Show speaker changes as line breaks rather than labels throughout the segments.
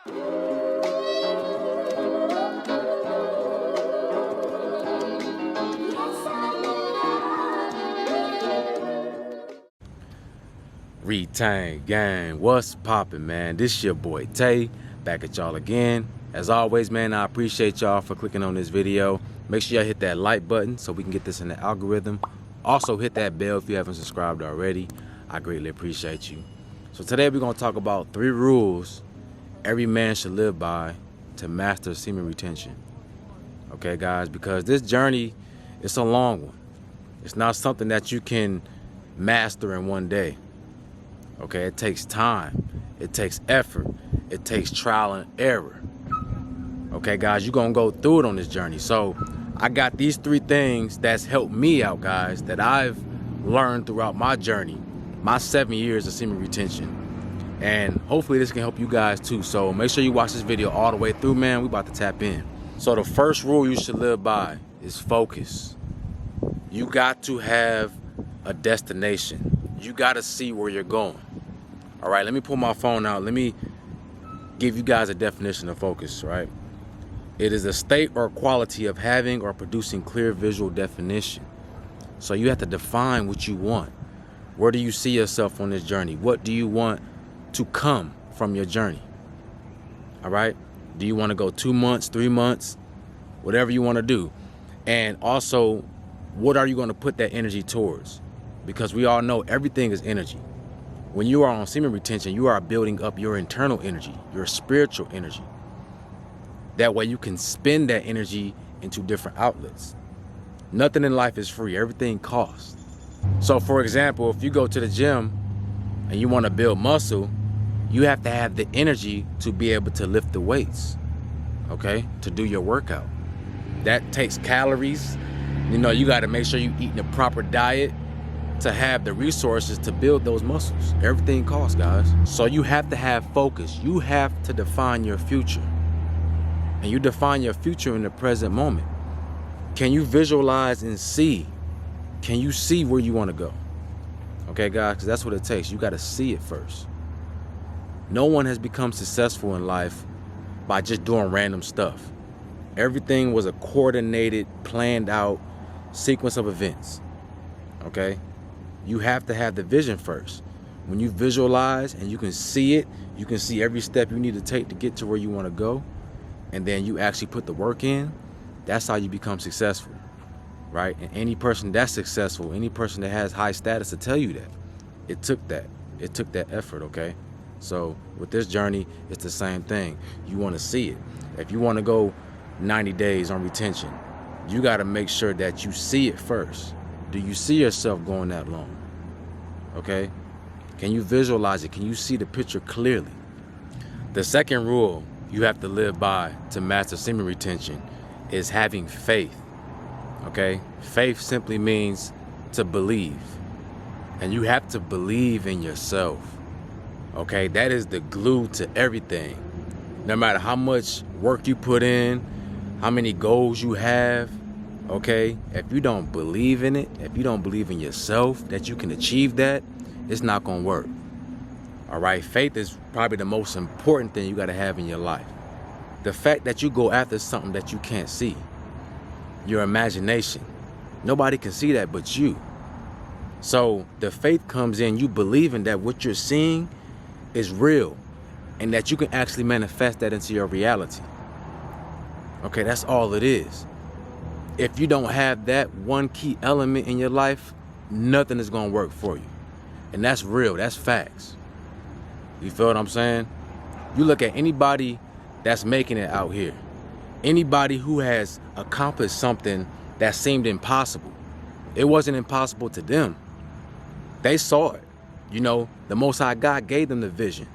Retain gang, what's poppin', man? This your boy Tay, back at y'all again. As always, man, I appreciate y'all for clicking on this video. Make sure y'all hit that like button so we can get this in the algorithm. Also hit that bell if you haven't subscribed already. I greatly appreciate you. So today we're gonna talk about 3 rules every man should live by to master semen retention. Okay, guys, because this journey, it's a long one. It's not something that you can master in one day. Okay, it takes time, it takes effort, it takes trial and error. Okay, guys, you're gonna go through it on this journey. So I got these 3 things that's helped me out, guys, that I've learned throughout my journey, my 7 years of semen retention. And hopefully this can help you guys too. So make sure you watch this video all the way through, man. We about to tap in. So the first rule you should live by is focus. You got to have a destination. You got to see where you're going. All right, let me pull my phone out. Let me give you guys a definition of focus, right? It is a state or quality of having or producing clear visual definition. So you have to define what you want. Where do you see yourself on this journey? What do you want to come from your journey? All right? Do you want to go 2 months, 3 months, whatever you want to do? And also, what are you going to put that energy towards? Because we all know everything is energy. When you are on semen retention, you are building up your internal energy, your spiritual energy. That way you can spend that energy into different outlets. Nothing in life is free, everything costs. So for example, if you go to the gym and you want to build muscle, you have to have the energy to be able to lift the weights, okay, to do your workout. That takes calories. You know, you got to make sure you're eating the proper diet to have the resources to build those muscles. Everything costs, guys. So you have to have focus. You have to define your future. And you define your future in the present moment. Can you visualize and see? Can you see where you want to go? Okay, guys, because that's what it takes. You got to see it first. No one has become successful in life by just doing random stuff. Everything was a coordinated, planned out sequence of events. Okay? You have to have the vision first. When you visualize and you can see it, you can see every step you need to take to get to where you want to go, and then you actually put the work in, that's how you become successful, right? And any person that's successful, any person that has high status to tell you that. It took that effort, okay? So with this journey, it's the same thing. You want to see it. If you want to go 90 days on retention, you got to make sure that you see it first. Do you see yourself going that long? Okay? Can you visualize it? Can you see the picture clearly? The second rule you have to live by to master semen retention is having faith. Okay? Faith simply means to believe. And you have to believe in yourself. Okay? That is the glue to everything. No matter how much work you put in, how many goals you have, okay, if you don't believe in it, if you don't believe in yourself that you can achieve that, it's not gonna work. All right, faith is probably the most important thing you gotta have in your life. The fact that you go after something that you can't see, your imagination, nobody can see that but you. So the faith comes in, you believing that what you're seeing is real and that you can actually manifest that into your reality. Okay, that's all it is. If you don't have that one key element in your life, nothing is going to work for you. And that's real. That's facts. You feel what I'm saying? You look at anybody that's making it out here. Anybody who has accomplished something that seemed impossible. It wasn't impossible to them. They saw it. You know, the Most High God gave them the vision.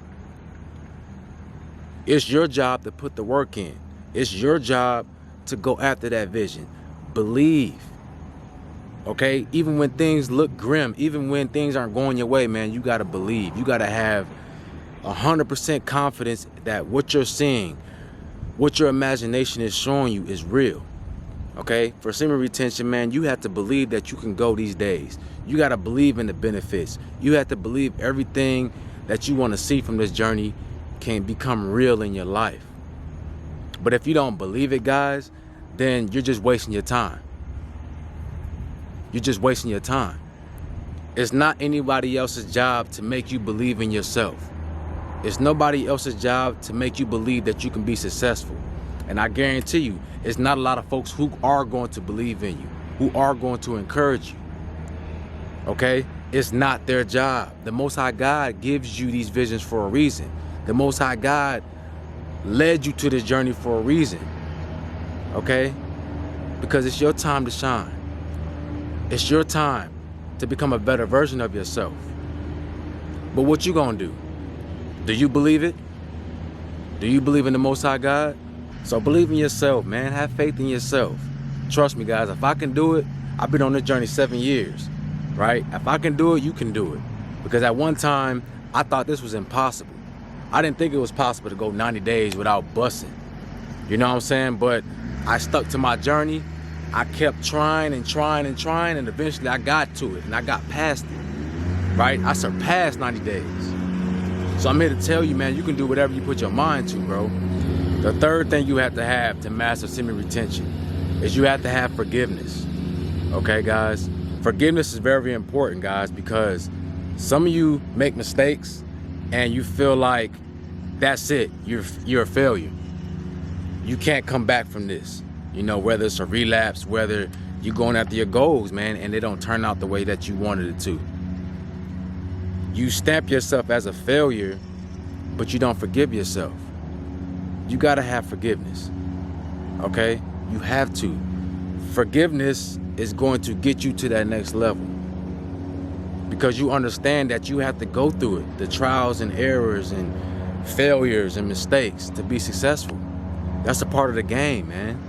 It's your job to put the work in. It's your job to go after that vision. Believe. Okay? Even when things look grim, even when things aren't going your way, man, you got to believe. You got to have 100% confidence that what you're seeing, what your imagination is showing you is real. Okay? For semen retention, man, you have to believe that you can go these days. You got to believe in the benefits. You have to believe everything that you want to see from this journey can become real in your life. But if you don't believe it, guys, then you're just wasting your time. You're just wasting your time. It's not anybody else's job to make you believe in yourself. It's nobody else's job to make you believe that you can be successful. And I guarantee you, it's not a lot of folks who are going to believe in you, who are going to encourage you. Okay? It's not their job. The Most High God gives you these visions for a reason. The Most High God led you to this journey for a reason. Okay? Because it's your time to shine. It's your time to become a better version of yourself. But what you gonna do? Do you believe it? Do you believe in the Most High God? So believe in yourself, man. Have faith in yourself. Trust me, guys. If I can do it, I've been on this journey 7 years, right? If I can do it, you can do it. Because at one time, I thought this was impossible. I didn't think it was possible to go 90 days without busting. You know what I'm saying? But I stuck to my journey. I kept trying and trying and trying, and eventually I got to it, and I got past it, right? I surpassed 90 days. So I'm here to tell you, man, you can do whatever you put your mind to, bro. The third thing you have to master semen retention is you have to have forgiveness. Okay, guys? Forgiveness is very important, guys, because some of you make mistakes and you feel like that's it. You're a failure. You can't come back from this. You know, whether it's a relapse, whether you're going after your goals, man, and they don't turn out the way that you wanted it to. You stamp yourself as a failure, but you don't forgive yourself. You gotta have forgiveness, okay? You have to. Forgiveness is going to get you to that next level because you understand that you have to go through it, the trials and errors and failures and mistakes to be successful. That's a part of the game, man.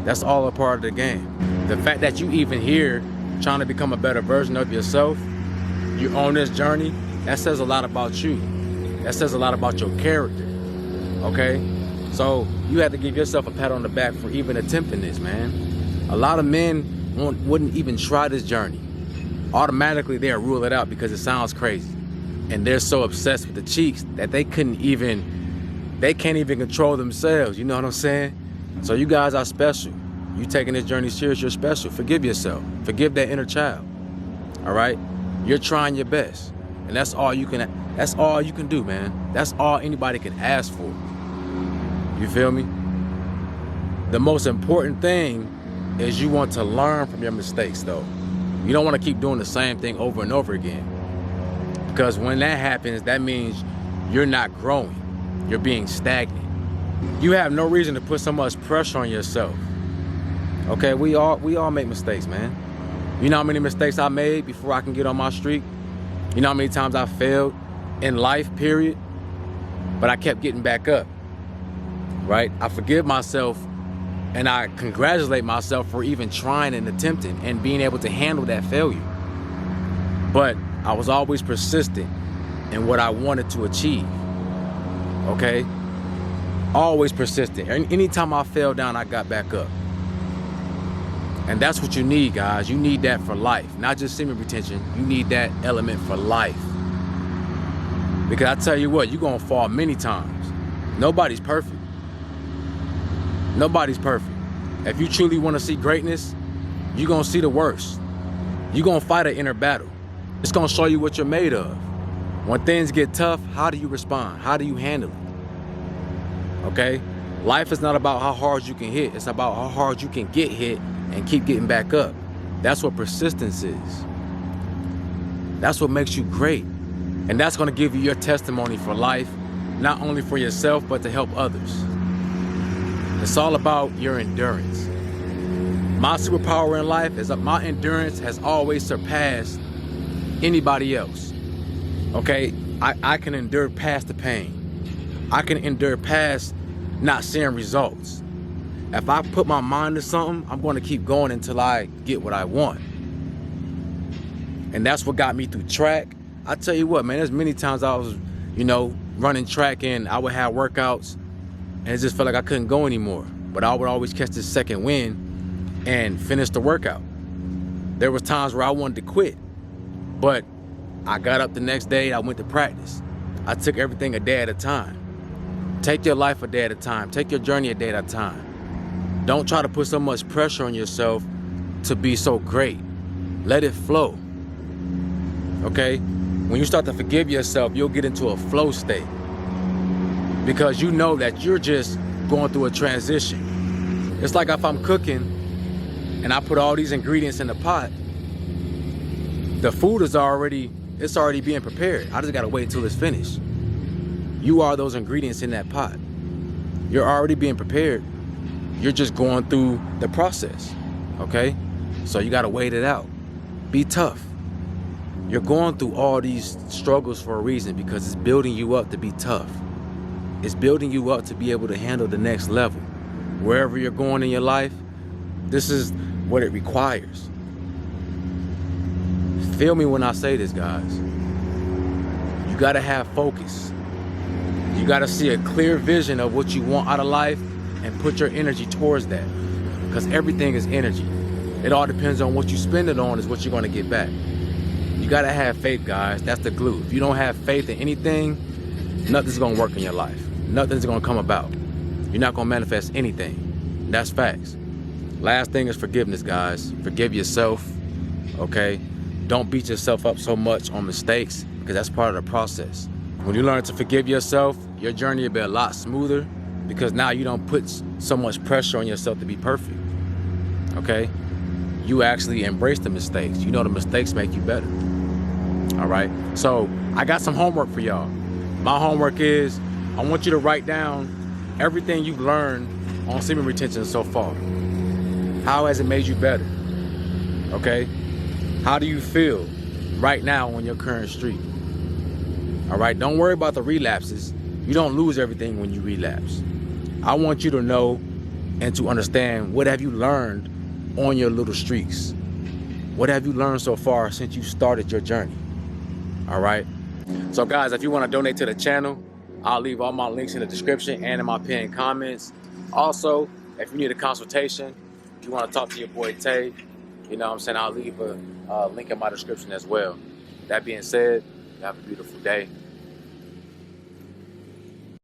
That's all a part of the game. The fact that you even here trying to become a better version of yourself, you're on this journey, that says a lot about you. That says a lot about your character, okay? So you have to give yourself a pat on the back for even attempting this, man. A lot of men wouldn't even try this journey. Automatically they'll rule it out because it sounds crazy. And they're so obsessed with the cheeks that they can't even control themselves, you know what I'm saying? So you guys are special. You taking this journey serious, you're special. Forgive yourself. Forgive that inner child. All right? You're trying your best. And that's all you can do, man. That's all anybody can ask for. You feel me? The most important thing is you want to learn from your mistakes, though. You don't want to keep doing the same thing over and over again. Because when that happens, that means you're not growing. You're being stagnant. You have no reason to put so much pressure on yourself. Okay, we all make mistakes, man. You know how many mistakes I made before I can get on my streak? You know how many times I failed in life, period? But I kept getting back up, right? I forgive myself and I congratulate myself for even trying and attempting and being able to handle that failure. But I was always persistent in what I wanted to achieve, okay? Always persistent. Anytime I fell down, I got back up. And that's what you need, guys. You need that for life. Not just semen retention. You need that element for life. Because I tell you what, you're going to fall many times. Nobody's perfect. Nobody's perfect. If you truly want to see greatness, you're going to see the worst. You're going to fight an inner battle. It's going to show you what you're made of. When things get tough, how do you respond? How do you handle it? Okay? Life is not about how hard you can hit. It's about how hard you can get hit and keep getting back up. That's what persistence is. That's what makes you great. And that's going to give you your testimony for life, not only for yourself, but to help others. It's all about your endurance. My superpower in life is that my endurance has always surpassed anybody else. Okay? I can endure past the pain. I can endure past not seeing results. If I put my mind to something, I'm going to keep going until I get what I want. And that's what got me through track. I tell you what, man, there's many times I was, running track and I would have workouts and it just felt like I couldn't go anymore. But I would always catch this second wind and finish the workout. There was times where I wanted to quit, but I got up the next day, I went to practice. I took everything a day at a time. Take your life a day at a time. Take your journey a day at a time. Don't try to put so much pressure on yourself to be so great. Let it flow. Okay? When you start to forgive yourself, you'll get into a flow state. Because you know that you're just going through a transition. It's like if I'm cooking and I put all these ingredients in the pot, the food is already being prepared. I just gotta wait until it's finished. You are those ingredients in that pot. You're already being prepared. You're just going through the process, okay? So you gotta wait it out. Be tough. You're going through all these struggles for a reason, because it's building you up to be tough. It's building you up to be able to handle the next level. Wherever you're going in your life, this is what it requires. Feel me when I say this, guys. You gotta have focus. You gotta see a clear vision of what you want out of life and put your energy towards that. Because everything is energy. It all depends on what you spend it on is what you're gonna get back. You gotta have faith, guys. That's the glue. If you don't have faith in anything, nothing's gonna work in your life. Nothing's gonna come about. You're not gonna manifest anything. That's facts. Last thing is forgiveness, guys. Forgive yourself, okay? Don't beat yourself up so much on mistakes, because that's part of the process. When you learn to forgive yourself, your journey will be a lot smoother, because now you don't put so much pressure on yourself to be perfect, okay? You actually embrace the mistakes. You know the mistakes make you better, all right? So I got some homework for y'all. My homework is, I want you to write down everything you've learned on semen retention so far. How has it made you better, okay? How do you feel right now on your current streak? All right, don't worry about the relapses. You don't lose everything when you relapse. I want you to know and to understand, what have you learned on your little streaks? What have you learned so far since you started your journey? All right. So guys, if you want to donate to the channel, I'll leave all my links in the description and in my pinned comments. Also, if you need a consultation, if you want to talk to your boy Tay, you know what I'm saying, I'll leave a link in my description as well. That being said, have a beautiful day.